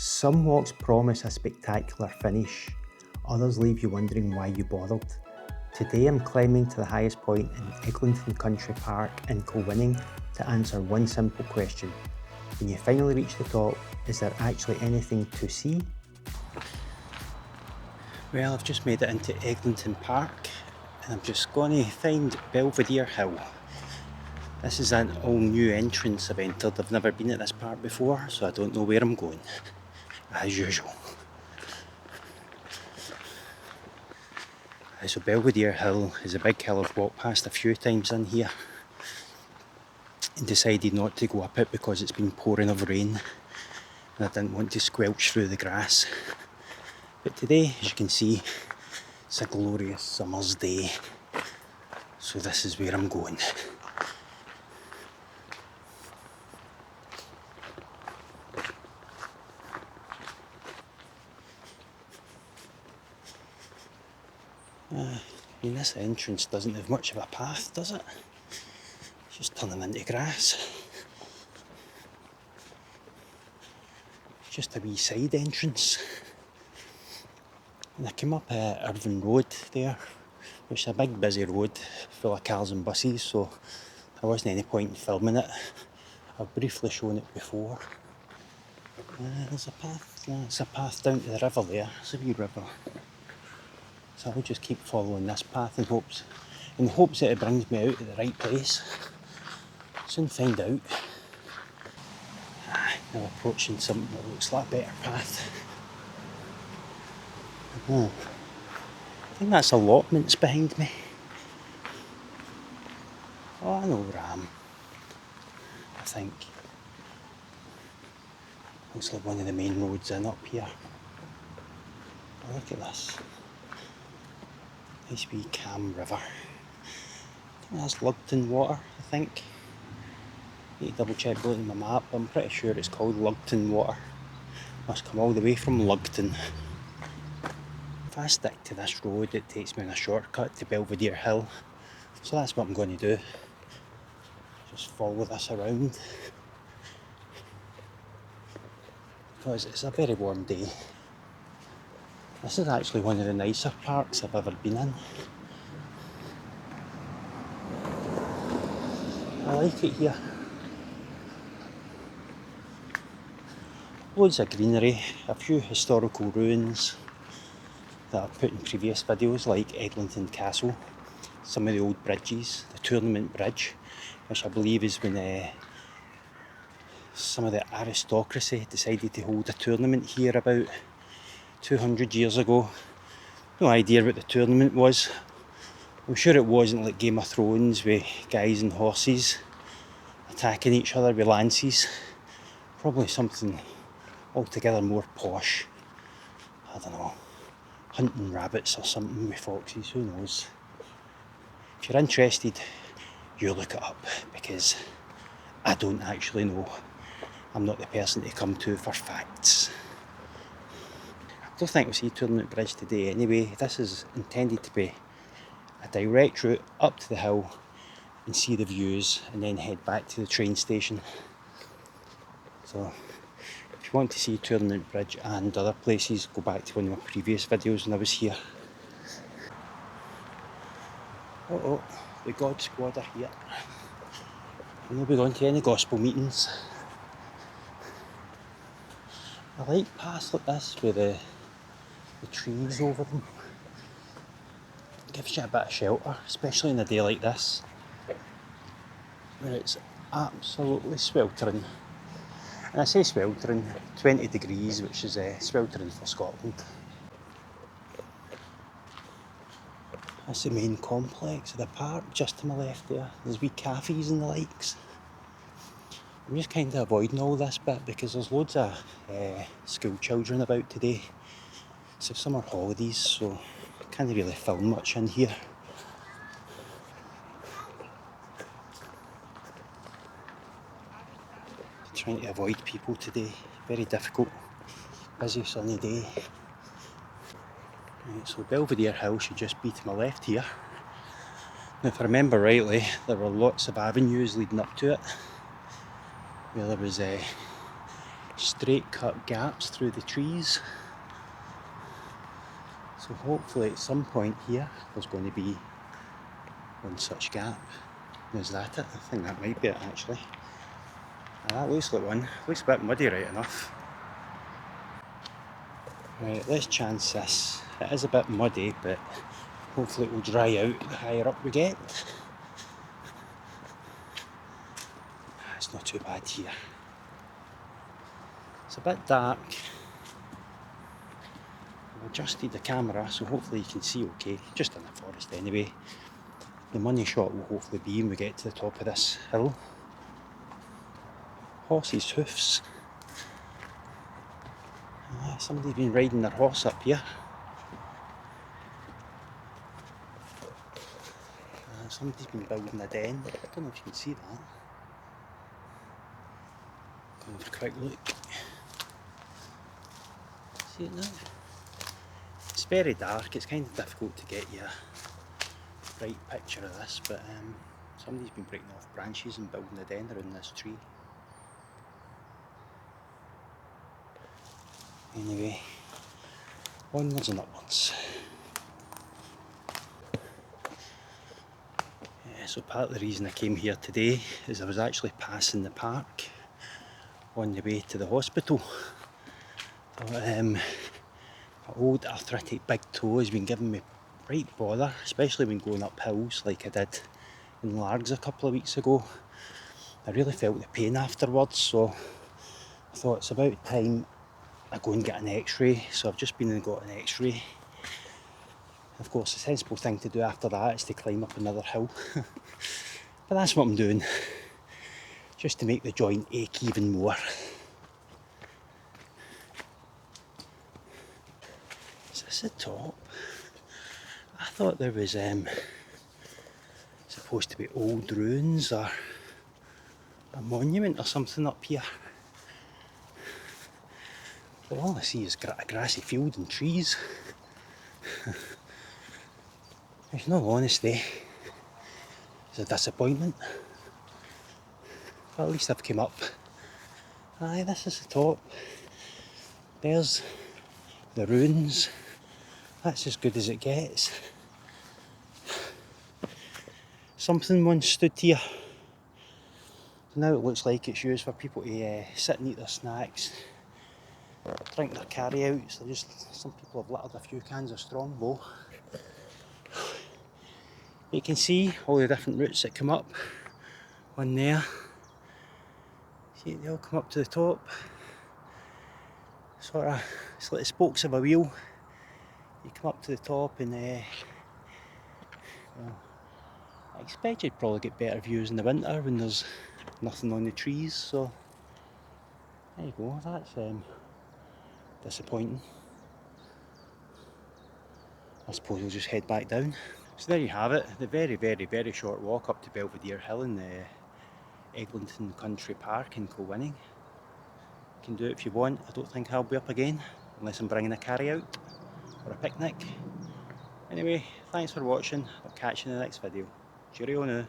Some walks promise a spectacular finish, others leave you wondering why you bothered. Today I'm climbing to the highest point in Eglinton Country Park in Kilwinning to answer one simple question. When you finally reach the top, is there actually anything to see? Well, I've just made it into Eglinton Park and I'm just going to find Belvedere Hill. This is an all new entrance I've entered. I've never been at this park before, so I don't know where I'm going, as usual. So Belvedere Hill is a big hill I've walked past a few times in here and decided not to go up it because it's been pouring of rain and I didn't want to squelch through the grass. But today, as you can see, it's a glorious summer's day, so this is where I'm going. This entrance doesn't have much of a path, does it? It's just turning into grass. Just a wee side entrance. And I came up Irvine Road there, which is a big busy road full of cars and buses, so there wasn't any point in filming it. I've briefly shown it before. There's a path, it's a path down to the river there, it's a wee river. So I'll just keep following this path in hopes that it brings me out at the right place. Soon find out. Now approaching something that looks like a better path. I think that's allotments behind me. Oh, I know where I am. I think. Looks like one of the main roads in up here. Oh, look at this. Nice wee calm river. I think that's Lugton water, I think. I need to double check looking at my map, but I'm pretty sure it's called Lugton water. Must come all the way from Lugton. If I stick to this road, it takes me on a shortcut to Belvedere Hill. So that's what I'm going to do. Just follow this around. Because it's a very warm day. This is actually one of the nicer parks I've ever been in. I like it here. Loads of greenery, a few historical ruins that I've put in previous videos, like Eglinton Castle, some of the old bridges, the Tournament Bridge, which I believe is when some of the aristocracy decided to hold a tournament here about 200 years ago. No idea what the tournament was. I'm sure it wasn't like Game of Thrones with guys and horses attacking each other with lances. Probably something altogether more posh. I don't know, hunting rabbits or something with foxes, who knows. If you're interested, you look it up, because I don't actually know. I'm not the person to come to for facts. I don't think we'll see Tournament Bridge today anyway. This is intended to be a direct route up to the hill and see the views and then head back to the train station. So if you want to see Tournament Bridge and other places, go back to one of my previous videos when I was here. Oh, the God Squad are here. I'm not going to any gospel meetings. I like paths like this with the trees over them. It gives you a bit of shelter, especially in a day like this, where it's absolutely sweltering. And I say sweltering, 20 degrees, which is sweltering for Scotland. That's the main complex of the park, just to my left there. There's wee cafes and the likes. I'm just kind of avoiding all this bit because there's loads of school children about today. It's summer holidays, so I can't really film much in here. Trying to avoid people today, very difficult. Busy sunny day. Right, so Belvedere Hill should just be to my left here. Now if I remember rightly, there were lots of avenues leading up to it, where there was straight cut gaps through the trees. So hopefully at some point here there's going to be one such gap. Is that it? I think that might be it actually. That looks like one. Looks a bit muddy right enough. Right, let's chance this. It is a bit muddy, but hopefully it will dry out the higher up we get. It's not too bad here. It's a bit dark. I've adjusted the camera so hopefully you can see okay. Just in the forest anyway. The money shot will hopefully be when we get to the top of this hill. Horses' hoofs. Somebody's been riding their horse up here. Somebody's been building a den. I don't know if you can see that. Going for a quick look. See it now? It's very dark, it's kind of difficult to get you a bright picture of this, but somebody's been breaking off branches and building a den around this tree. Anyway, onwards and upwards. So part of the reason I came here today is I was actually passing the park on the way to the hospital. My old arthritic big toe has been giving me right bother, especially when going up hills like I did in Largs a couple of weeks ago. I really felt the pain afterwards, so I thought it's about time I go and get an x-ray. So I've just been and got an x-ray. Of course, the sensible thing to do after that is to climb up another hill. But that's what I'm doing, just to make the joint ache even more. Is this the top? I thought there was supposed to be old ruins or a monument or something up here. But all I see is a grassy field and trees. There's no honesty. It's a disappointment. But at least I've come up. Aye, this is the top. There's the ruins. That's as good as it gets. Something once stood here. Now it looks like it's used for people to sit and eat their snacks, drink their carry-outs. Some people have littered a few cans of Strongbow. You can see all the different routes that come up on there. See, they all come up to the top. It's like the spokes of a wheel. You come up to the top and well, I expect you'd probably get better views in the winter when there's nothing on the trees, so there you go, that's disappointing. I suppose we'll just head back down. So there you have it, the very, very, very short walk up to Belvedere Hill in the Eglinton Country Park in Kilwinning. You can do it if you want. I don't think I'll be up again unless I'm bringing a carry-out or a picnic. Anyway, thanks for watching. I'll catch you in the next video. Cheerio now.